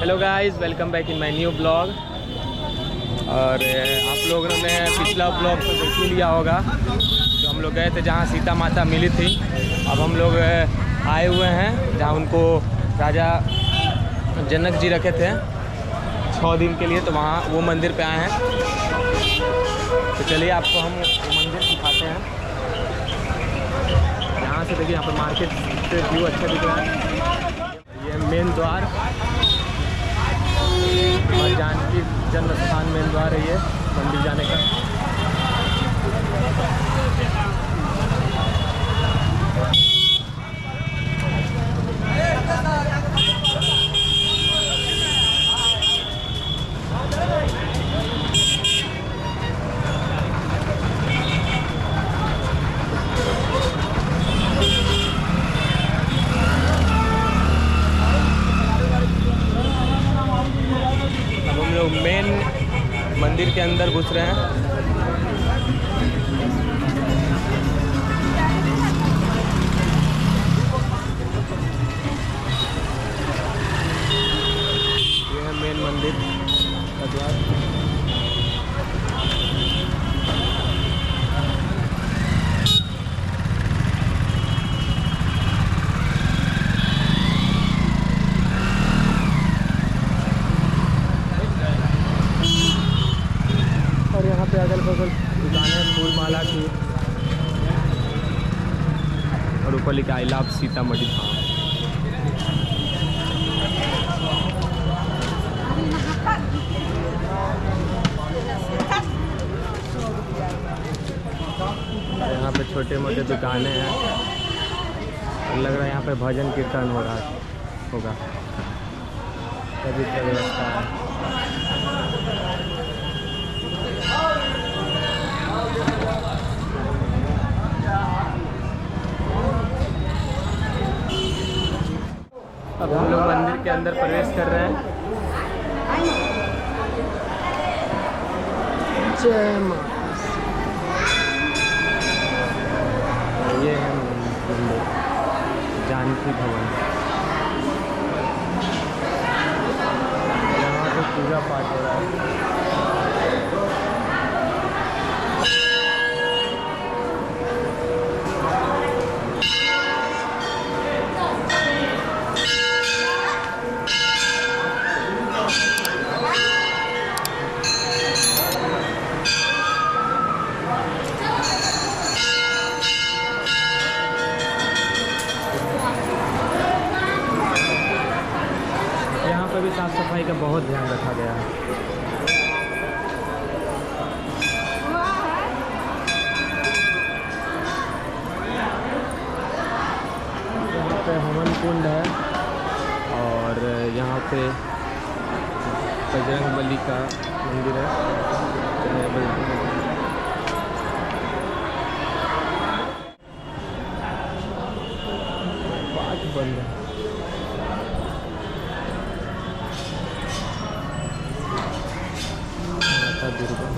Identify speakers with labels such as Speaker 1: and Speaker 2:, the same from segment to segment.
Speaker 1: Hello guys, welcome back in my new blog. और आप लोगों ने पिछला ब्लॉग तो देख ही लिया होगा, जो हम लोग गए थे जहाँ सीता माता मिली थी। अब हम लोग आए हुए हैं जहाँ उनको राजा जनक जी रखे थे 6 दिन के लिए, तो वहाँ वो मंदिर पे आए हैं। तो चलिए आपको हम वो मंदिर दिखाते हैं। यहाँ से देखिए, यहाँ पर मार्केट से व्यू अच्छा दिख रहा है। ये मेन द्वार और जानकी जन्म स्थान मेन द्वार है ये मंदिर जाने का। अब हम लोग मेन मंदिर के अंदर घुस रहे हैं। ये है मेन मंदिर का द्वार। और यहाँ पे अगल बगल दुकानें फूल माला की, और ऊपर लिखा आई लव सीतामढ़ी धाम। यहाँ पे छोटे मोटे दुकानें हैं। लग रहा है यहाँ पे भजन कीर्तन हो रहा होगा, सभी की व्यवस्था है। अब हम लोग मंदिर के अंदर प्रवेश कर रहे हैं। जय मां। ये है मंदिर जानकी भवन। यहाँ पे पूजा पाठ हो रहा है। भी साफ सफाई का बहुत ध्यान रखा गया है। यहाँ पे हवन कुंड है, और यहाँ पे बजरंगबली का मंदिर है। पाठ बंद है। दुर्गा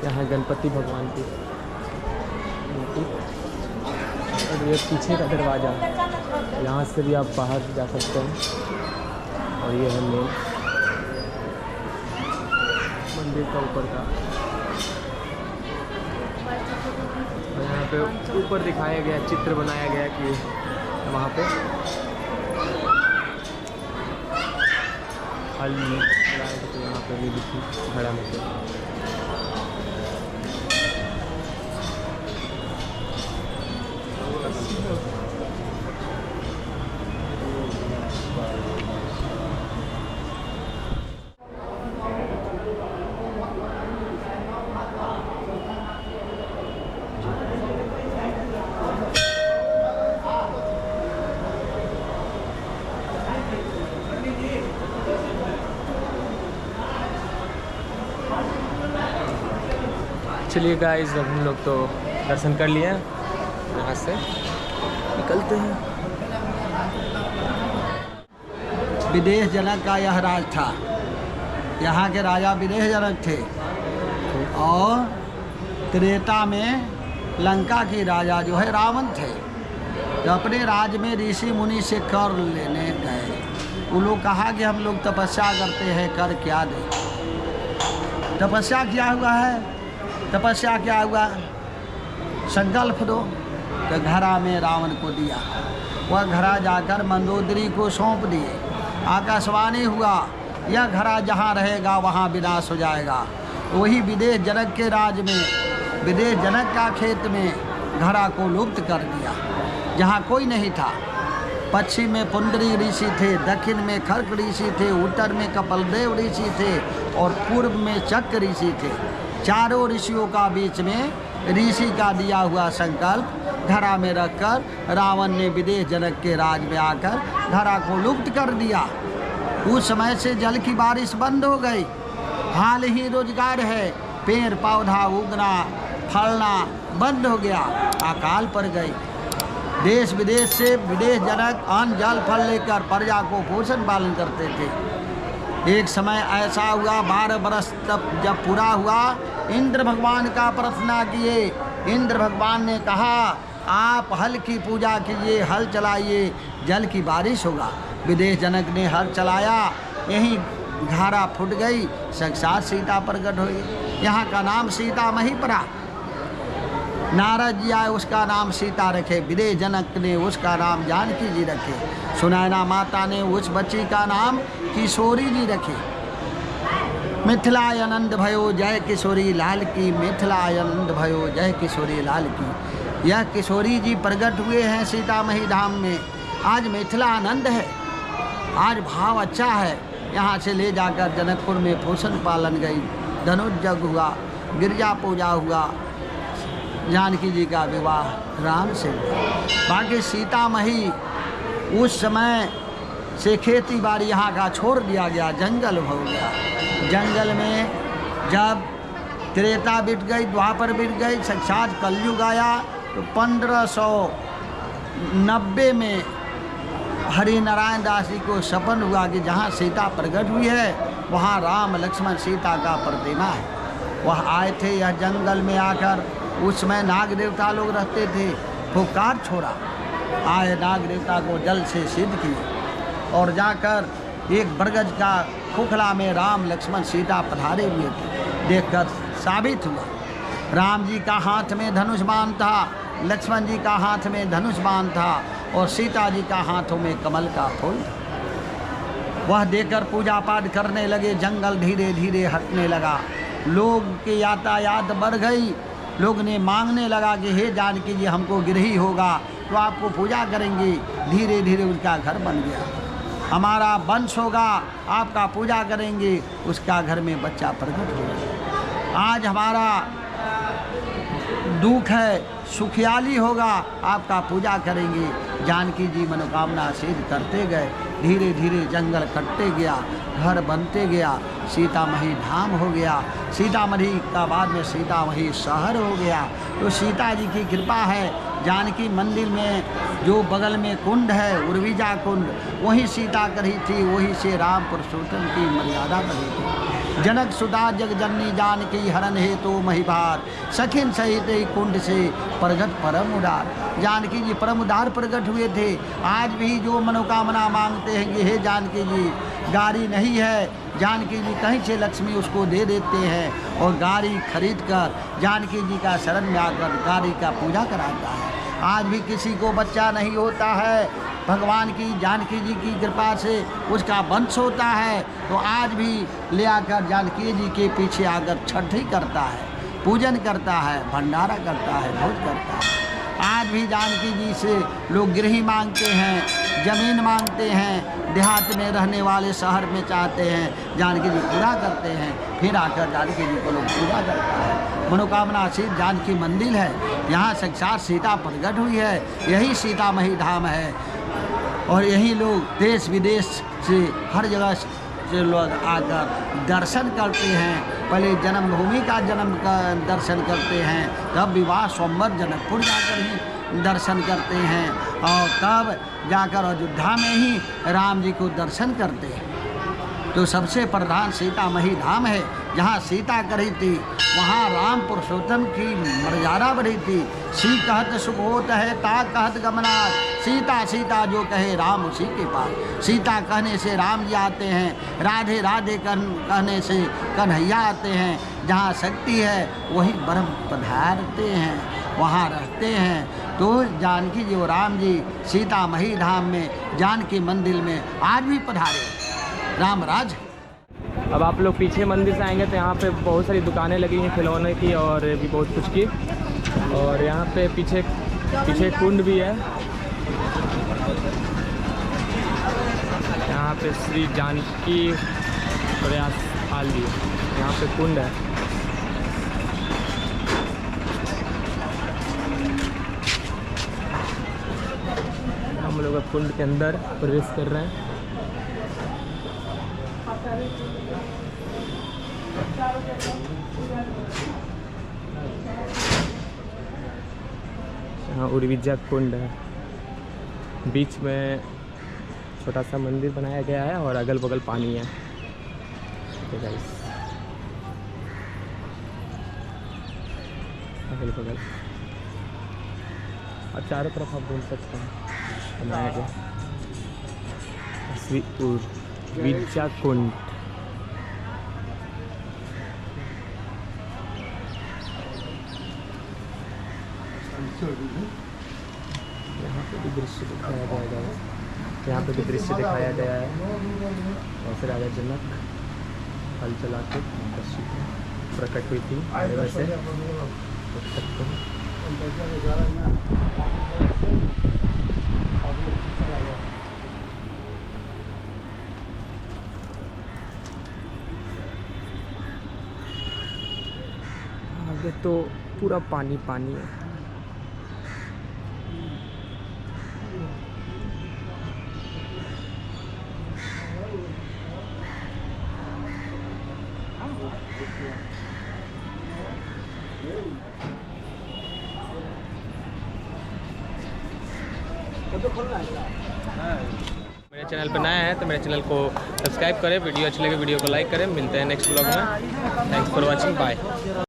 Speaker 1: यहाँ गणपति भगवान की मूर्ति, और ये पीछे का दरवाज़ा, यहाँ से भी आप बाहर जा सकते हैं। और ये है मेन मंदिर का ऊपर का। और यहाँ पे ऊपर दिखाया गया, चित्र बनाया गया कि वहाँ पे तो यहाँ पे भी लिखी खड़ा होकर। चलिए गाइस, अब हम लोग तो दर्शन कर लिए यहाँ से। निकलते हैं।
Speaker 2: विदेह जनक का यह राज था। यहाँ के राजा विदेह जनक थे और त्रेता में लंका की राजा जो है रावण थे। तो अपने राज में ऋषि मुनि से कर लेने गए। वो लोग कहा कि हम लोग तपस्या करते हैं, कर क्या दे। तपस्या क्या हुआ है? तपस्या क्या हुआ? संकल्प दो। तो घड़ा में रावण को दिया। वह घड़ा जाकर मंदोदरी को सौंप दिए। आकाशवाणी हुआ, यह घड़ा जहाँ रहेगा वहाँ विनाश हो जाएगा। वही विदेह जनक के राज में, विदेह जनक का खेत में घड़ा को लुप्त कर दिया, जहाँ कोई नहीं था। पश्चिम में पुंडरी ऋषि थे, दक्षिण में खर्क ऋषि थे, उत्तर में कपिलदेव ऋषि थे और पूर्व में चक्र ऋषि थे। चारों ऋषियों का बीच में ऋषि का दिया हुआ संकल्प घड़ा में रखकर रावण ने विदेह जनक के राज में आकर घड़ा को लुप्त कर दिया। उस समय से जल की बारिश बंद हो गई। हाल ही रोजगार है, पेड़ पौधा उगना फलना बंद हो गया, अकाल पड़ गई। देश विदेश से विदेह जनक अन्न जल फल लेकर प्रजा को पोषण पालन करते थे। एक समय ऐसा हुआ, 12 बरस तब जब पूरा हुआ, इंद्र भगवान का प्रार्थना किए। इंद्र भगवान ने कहा, आप हल की पूजा कीजिए, हल चलाइए, जल की बारिश होगा। विदेह जनक ने हल चलाया, यहीं घारा फूट गई, साक्षात सीता प्रकट हुई। यहाँ का नाम सीतामढ़ी पड़ा। नारद जी आए, उसका नाम सीता रखे। विदेह जनक ने उसका नाम जानकी जी रखे। सुनैना माता ने उस बच्ची का नाम किशोरी जी रखे। मिथिलाय आनंद भयो जय किशोरी लाल की, मिथिलाय आनंद भयो जय किशोरी लाल की। यह किशोरी जी प्रकट हुए हैं सीतामढ़ी धाम में। आज मिथिला आनंद है, आज भाव अच्छा है। यहाँ से ले जाकर जनकपुर में पोषण पालन गई, धनुष जग हुआ, गिरजा पूजा हुआ, जानकी जी का विवाह राम से। बाकी सीतामढ़ी उस समय से खेती बाड़ी यहाँ का छोड़ दिया गया, जंगल हो गया। जंगल में जब त्रेता बीत गई, द्वापर बीत गई, साक्षात कलयुग आया, तो 1590 में हरि नारायण दास जी को सपन हुआ कि जहाँ सीता प्रकट हुई है वहाँ राम लक्ष्मण सीता का प्रतिमा है। वह आए थे यह जंगल में आकर। उस समय नाग देवता लोग रहते थे, फुफकार छोड़ा, आए नाग देवता को जल से सिद्ध किए और जाकर एक बरगद का खोखला में राम लक्ष्मण सीता पधारे हुए थे। देखकर साबित हुआ, राम जी का हाथ में धनुष बाण था, लक्ष्मण जी का हाथ में धनुष बाण था और सीता जी का हाथों में कमल का फूल था। वह देखकर पूजा पाठ करने लगे। जंगल धीरे धीरे हटने लगा, लोग की यातायात बढ़ गई। लोग ने मांगने लगा कि हे जानकी जी, हमको गिरही होगा तो आपको पूजा करेंगे। धीरे धीरे उसका घर बन गया। हमारा वंश होगा, आपका पूजा करेंगे। उसका घर में बच्चा प्रकट हो गया। आज हमारा दुख है, सुखियाली होगा, आपका पूजा करेंगे। जानकी जी मनोकामना सिद्ध करते गए। धीरे धीरे जंगल कटते गया, घर बनते गया, सीतामढ़ी धाम हो गया। सीतामढ़ी का बाद में सीतामढ़ी शहर हो गया। तो सीता जी की कृपा है। जानकी मंदिर में जो बगल में कुंड है, उर्विजा कुंड, वहीं सीता करी थी, वहीं से राम पुरुषोत्तम की मर्यादा बनी थी। जनक सुधा जग जननी जानकी हरण हेतु महिभार, सखिन सहित ही कुंड से प्रगट परम उदार। जानकी जी परम उदार प्रकट हुए थे। आज भी जो मनोकामना मांगते हैं कि हे जानकी जी, गाड़ी नहीं है, जानकी जी कहीं से लक्ष्मी उसको दे देते हैं और गाड़ी खरीद कर जानकी जी का शरण में आकर गाड़ी का पूजा कराता है। आज भी किसी को बच्चा नहीं होता है, भगवान की जानकी जी की कृपा से उसका वंश होता है, तो आज भी ले आकर जानकी जी के पीछे आकर छठ ही करता है, पूजन करता है, भंडारा करता है, भोज करता है। आज भी जानकी जी से लोग गृह मांगते हैं, ज़मीन मांगते हैं। देहात में रहने वाले शहर में चाहते हैं, जानकी जी पूरा करते हैं। फिर आकर जानकी जी को लोग पूजा करता है। मनोकामना सिद्ध जानकी मंदिर है, यहाँ साक्षात सीता प्रकट हुई है। यही सीतामढ़ी धाम है और यही लोग देश विदेश से हर जगह से लोग आकर दर्शन करते हैं। पहले जन्मभूमि का दर्शन करते हैं, तब विवाह स्वयंवर जनकपुर जाकर ही दर्शन करते हैं और तब जाकर अयोध्या में ही राम जी को दर्शन करते हैं। तो सबसे प्रधान सीतामढ़ी धाम है, जहाँ सीता करी थी वहाँ राम पुरुषोत्तम की मर्यादा बढ़ी थी। सी कहत सुबोध है ता कहत गमनाथ, सीता सीता जो कहे राम उसी के पास। सीता कहने से राम जी आते हैं, राधे राधे कहने से कन्हैया आते हैं। जहाँ शक्ति है वहीं ब्रह्म पधारते हैं, वहाँ रहते हैं। तो जानकी जी और राम जी सीतामढ़ी धाम में जानकी मंदिर में आज भी पधारे राम राज।
Speaker 1: अब आप लोग पीछे मंदिर से आएंगे तो यहाँ पे बहुत सारी दुकानें लगी हैं खिलौने की और भी बहुत कुछ की। और यहाँ पे पीछे कुंड भी है। यहाँ पे श्री जानकी प्रयास स्थान भी है, यहाँ पे कुंड है। हम लोग अब कुंड के अंदर प्रवेश कर रहे हैं। यहाँ उर्विजा कुंड है, बीच में छोटा सा मंदिर बनाया गया है और अगल बगल पानी है। तो गाइस अगल बगल और चारों तरफ आप बोल सकते हैं बनाया गया उर्विजा कुंड। यहाँ पे भी दृश्य दिखाया गया है, यहाँ पे भी दृश्य दिखाया गया है। और फिर राजा जनक हल चला के प्रकट हुई थी वैसे देख सकते हैं। आगे तो पूरा पानी पानी है। मेरे चैनल पर नया है तो मेरे चैनल को सब्सक्राइब करें, वीडियो अच्छी लगे वीडियो को लाइक करें। मिलते हैं नेक्स्ट ब्लॉग में। Thanks for watching, bye.